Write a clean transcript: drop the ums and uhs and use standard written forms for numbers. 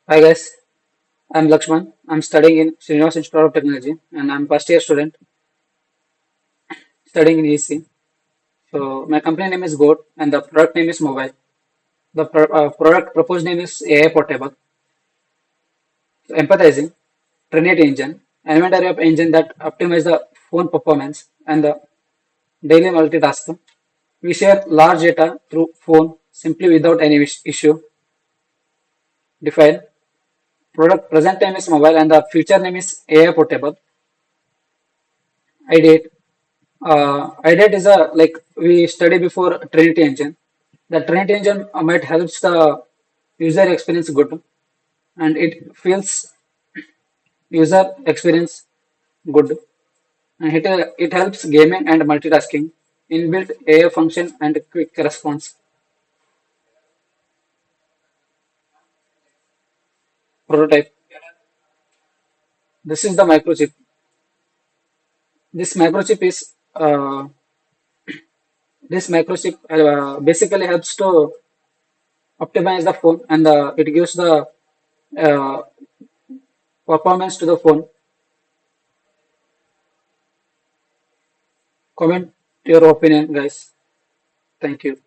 Hi guys, I'm Lakshman. I'm studying in Srinivas Institute of Technology and I'm first year student studying in EC. So my company name is Goat and the product name is Mobile. The product proposed name is AI Portable. So, empathizing, Trinity engine, inventory of engine that optimize the phone performance and the daily multitasking. We share large data through phone simply without any issue. Define product present name is mobile and the future name is AI Portable. ID IDET is a like we study before Trinity engine. The Trinity engine might helps the user experience good and it feels user experience good and it helps gaming and multitasking, inbuilt AI function and quick response. Prototype. This is the microchip. This microchip is basically helps to optimize the phone and it gives the uh, performance to the phone. Comment your opinion, guys. Thank you.